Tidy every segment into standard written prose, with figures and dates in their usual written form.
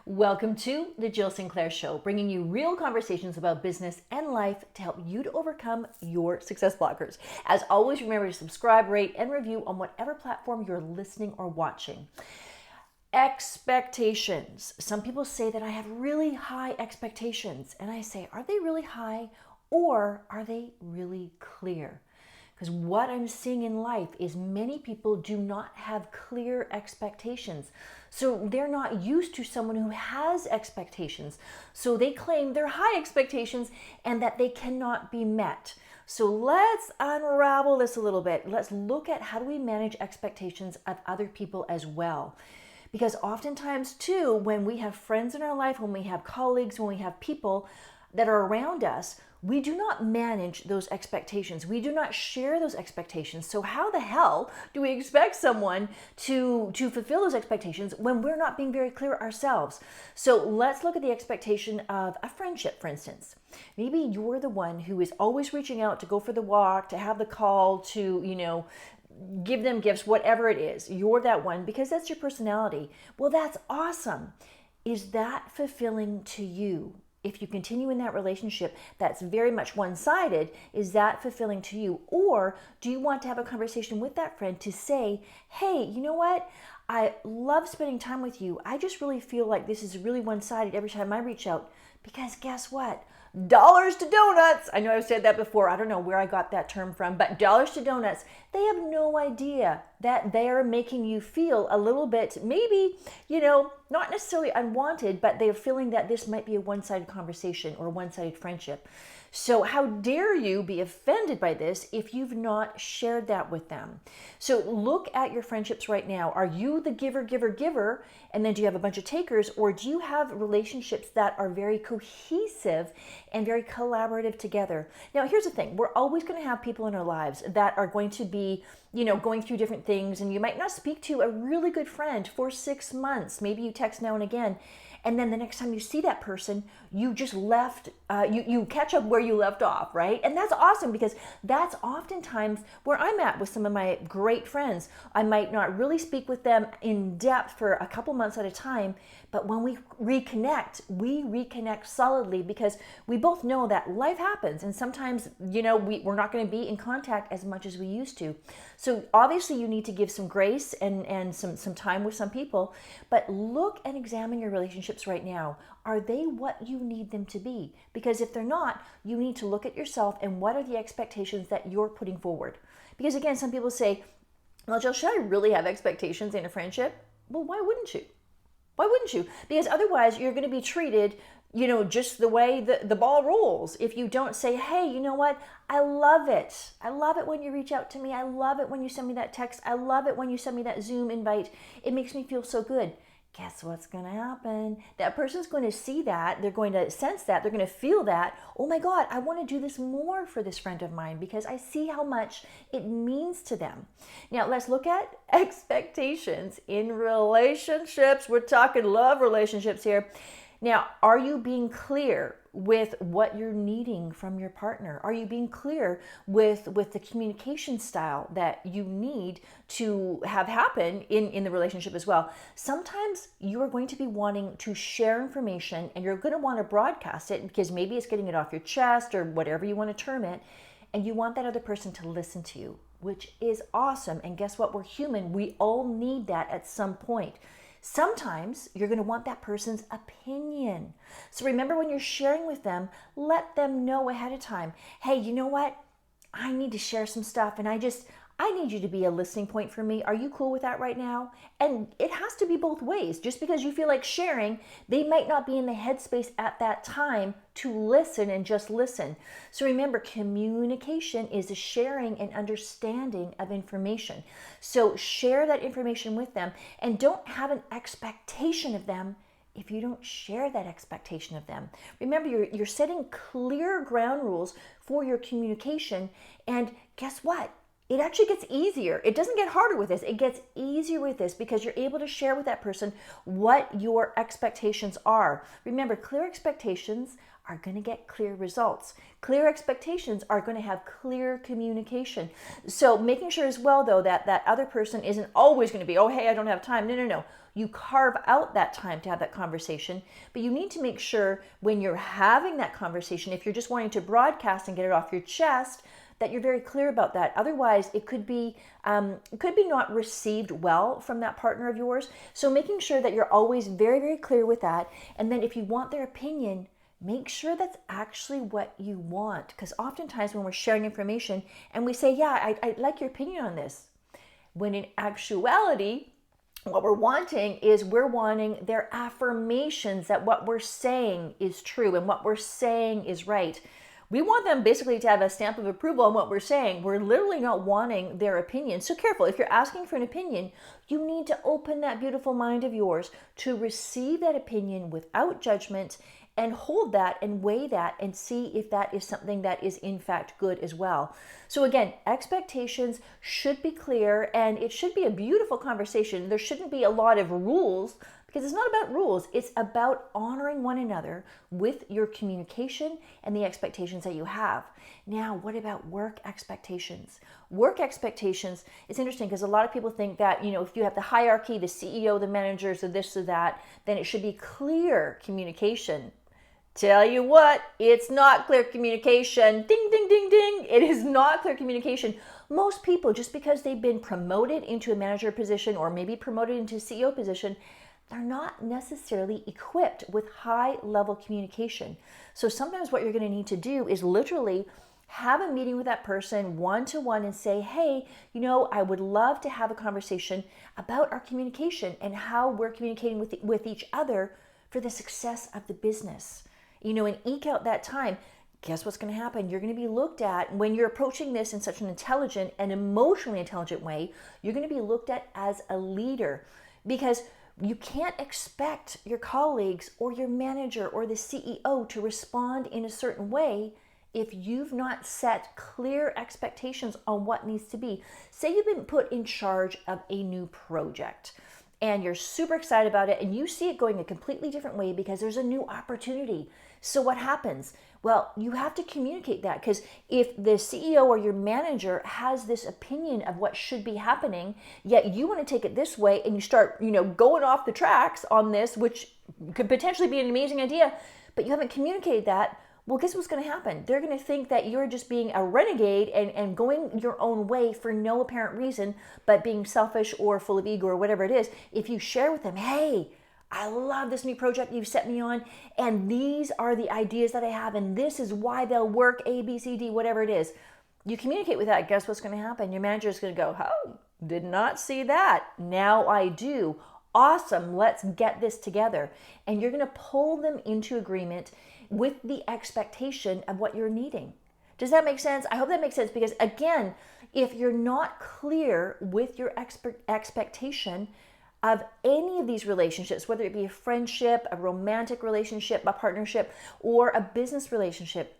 Welcome to the Jill Sinclair Show, bringing you real conversations about business and life to help you to overcome your success blockers. As always, remember to subscribe, rate, and review on whatever platform you're listening or watching. Expectations. Some people say that I have really high expectations, and I say, are they really high or are they really clear? Because what I'm seeing in life is many people do not have clear expectations. So they're not used to someone who has expectations. So they claim they're high expectations and that they cannot be met. So let's unravel this a little bit. Let's look at how do we manage expectations of other people as well. Because oftentimes too, when we have friends in our life, when we have colleagues, when we have people that are around us, we do not manage those expectations. We do not share those expectations. So how the hell do we expect someone to fulfill those expectations when we're not being very clear ourselves? So let's look at the expectation of a friendship, for instance. Maybe you're the one who is always reaching out to go for the walk, to have the call, to, give them gifts, whatever it is. You're that one because that's your personality. Well, that's awesome. Is that fulfilling to you? If you continue in that relationship that's very much one-sided, is that fulfilling to you? Or do you want to have a conversation with that friend to say, hey, you know what? I love spending time with you. I just really feel like this is really one-sided every time I reach out. Because guess what? Dollars to donuts. I know I've said that before. I don't know where I got that term from, but dollars to donuts. They have no idea that they're making you feel a little bit, maybe, not necessarily unwanted, but they're feeling that this might be a one-sided conversation or a one-sided friendship. So how dare you be offended by this if you've not shared that with them? So look at your friendships right now. Are you the giver, giver, giver, and then do you have a bunch of takers, or do you have relationships that are very cohesive and very collaborative together? Now, here's the thing. We're always going to have people in our lives that are going to be, going through different things, and you might not speak to a really good friend for 6 months. Maybe you text now and again. And then the next time you see that person, you just you catch up where you left off, right? And that's awesome because that's oftentimes where I'm at with some of my great friends. I might not really speak with them in depth for a couple months at a time, but when we reconnect solidly because we both know that life happens and sometimes, we're not going to be in contact as much as we used to. So obviously you need to give some grace and some time with some people, but look and examine your relationships right now. Are they what you need them to be? Because if they're not, you need to look at yourself and what are the expectations that you're putting forward? Because again, some people say, well, Jill, should I really have expectations in a friendship? Well, why wouldn't you? Why wouldn't you? Because otherwise you're going to be treated, just the way the ball rolls. If you don't say, hey, you know what? I love it. I love it when you reach out to me. I love it when you send me that text. I love it when you send me that Zoom invite. It makes me feel so good. Guess what's going to happen? That person's going to see that. They're going to sense that. They're going to feel that. Oh my God, I want to do this more for this friend of mine because I see how much it means to them. Now, let's look at expectations in relationships. We're talking love relationships here. Now, are you being clear with what you're needing from your partner? Are you being clear with the communication style that you need to have happen in the relationship as well? Sometimes you are going to be wanting to share information and you're going to want to broadcast it because maybe it's getting it off your chest or whatever you want to term it, and you want that other person to listen to you, which is awesome. And guess what? We're human. We all need that at some point. Sometimes you're going to want that person's opinion. So remember when you're sharing with them, let them know ahead of time. Hey, you know what? I need to share some stuff and I need you to be a listening point for me. Are you cool with that right now? And it has to be both ways. Just because you feel like sharing, they might not be in the headspace at that time to listen and just listen. So remember, communication is a sharing and understanding of information. So share that information with them and don't have an expectation of them if you don't share that expectation of them. Remember, you're setting clear ground rules for your communication, and guess what? it actually gets easier. It doesn't get harder with this. It gets easier with this because you're able to share with that person what your expectations are. Remember, clear expectations are going to get clear results. Clear expectations are going to have clear communication. So making sure as well, though, that that other person isn't always going to be, oh, hey, I don't have time. No, no, no. You carve out that time to have that conversation, but you need to make sure when you're having that conversation, if you're just wanting to broadcast and get it off your chest, that you're very clear about that. Otherwise, it could be not received well from that partner of yours. So making sure that you're always very, very clear with that. And then if you want their opinion, make sure that's actually what you want. Because oftentimes when we're sharing information and we say, yeah, I'd like your opinion on this, when in actuality, what we're wanting their affirmations that what we're saying is true and what we're saying is right. We want them basically to have a stamp of approval on what we're saying. We're literally not wanting their opinion. So careful, if you're asking for an opinion, you need to open that beautiful mind of yours to receive that opinion without judgment and hold that and weigh that and see if that is something that is in fact good as well. So again, expectations should be clear and it should be a beautiful conversation. There shouldn't be a lot of rules because it's not about rules. It's about honoring one another with your communication and the expectations that you have. Now, what about work expectations? Work expectations, it's interesting because a lot of people think that, if you have the hierarchy, the CEO, the managers, or this or that, then it should be clear communication. Tell you what, it's not clear communication. Ding, ding, ding, ding. It is not clear communication. Most people, just because they've been promoted into a manager position or maybe promoted into a CEO position, they're not necessarily equipped with high level communication. So sometimes what you're going to need to do is literally have a meeting with that person one-to-one and say, hey, I would love to have a conversation about our communication and how we're communicating with each other for the success of the business. And eke out that time. Guess what's going to happen? You're going to be looked at, when you're approaching this in such an intelligent and emotionally intelligent way, you're going to be looked at as a leader, because you can't expect your colleagues or your manager or the CEO to respond in a certain way if you've not set clear expectations on what needs to be. Say you've been put in charge of a new project and you're super excited about it and you see it going a completely different way because there's a new opportunity. So what happens? Well, you have to communicate that, because if the CEO or your manager has this opinion of what should be happening, yet you want to take it this way and you start, going off the tracks on this, which could potentially be an amazing idea, but you haven't communicated that, well, guess what's going to happen? They're going to think that you're just being a renegade and going your own way for no apparent reason, but being selfish or full of ego or whatever it is. If you share with them, hey, I love this new project you've set me on, and these are the ideas that I have, and this is why they'll work, A, B, C, D, whatever it is. You communicate with that, guess what's going to happen? Your manager is going to go, oh, did not see that. Now I do. Awesome, let's get this together. And you're going to pull them into agreement with the expectation of what you're needing. Does that make sense? I hope that makes sense, because again, if you're not clear with your expectation of any of these relationships, whether it be a friendship, a romantic relationship, a partnership, or a business relationship,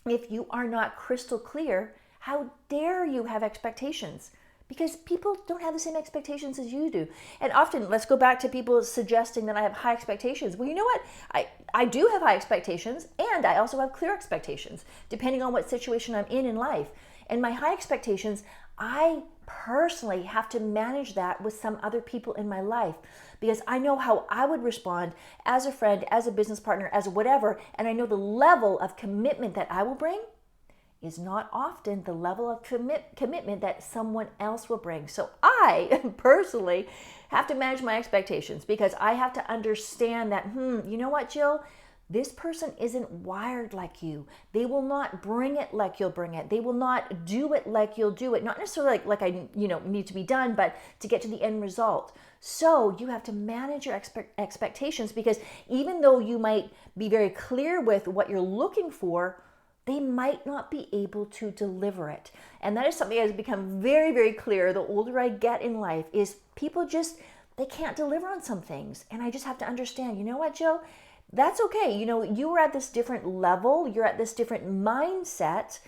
if you are not crystal clear, how dare you have expectations? Because people don't have the same expectations as you do. And often, let's go back to people suggesting that I have high expectations. Well, you know what? I do have high expectations, and I also have clear expectations, depending on what situation I'm in life. And my high expectations, I personally have to manage that with some other people in my life, because I know how I would respond as a friend, as a business partner, as whatever, and I know the level of commitment that I will bring is not often the level of commitment that someone else will bring. So I personally have to manage my expectations, because I have to understand that, you know what, Jill? This person isn't wired like you. They will not bring it like you'll bring it. They will not do it like you'll do it. Not necessarily like I need to be done, but to get to the end result. So you have to manage your expectations, because even though you might be very clear with what you're looking for, they might not be able to deliver it. And that is something that has become very, very clear the older I get in life, is people they can't deliver on some things. And I just have to understand, you know what, Jill? That's okay. You are at this different level, you're at this different mindset,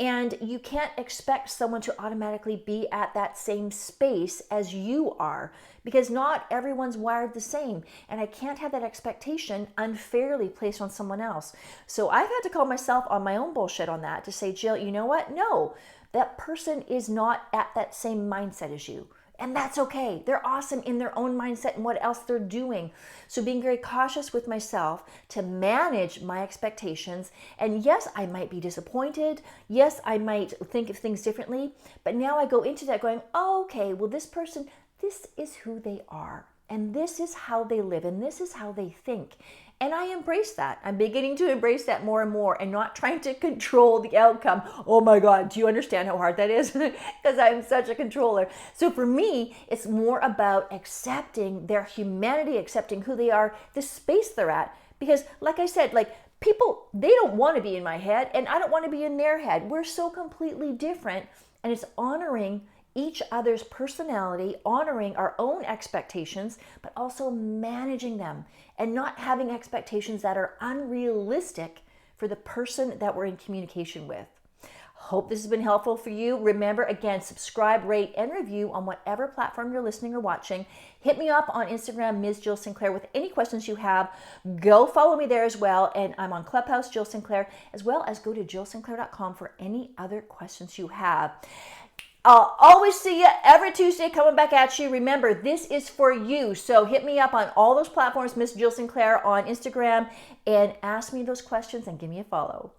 And you can't expect someone to automatically be at that same space as you are, because not everyone's wired the same. And I can't have that expectation unfairly placed on someone else. So I've had to call myself on my own bullshit on that to say, Jill, you know what? No, that person is not at that same mindset as you. And that's okay. They're awesome in their own mindset and what else they're doing. So being very cautious with myself to manage my expectations. And yes, I might be disappointed. Yes, I might think of things differently. But now I go into that going, oh, okay, well, this person, this is who they are. And this is how they live. And this is how they think. And I embrace that. I'm beginning to embrace that more and more and not trying to control the outcome. Oh my God, do you understand how hard that is? Because I'm such a controller. So for me, it's more about accepting their humanity, accepting who they are, the space they're at. Because like I said, like people, they don't want to be in my head and I don't want to be in their head. We're so completely different, and it's honoring each other's personality, honoring our own expectations, but also managing them and not having expectations that are unrealistic for the person that we're in communication with. Hope this has been helpful for you. Remember, again, subscribe, rate, and review on whatever platform you're listening or watching. Hit me up on Instagram, Ms. Jill Sinclair, with any questions you have. Go follow me there as well. And I'm on Clubhouse, Jill Sinclair, as well as go to jillsinclair.com for any other questions you have. I'll always see you every Tuesday coming back at you. Remember, this is for you. So hit me up on all those platforms, Miss Jill Sinclair on Instagram, and ask me those questions and give me a follow.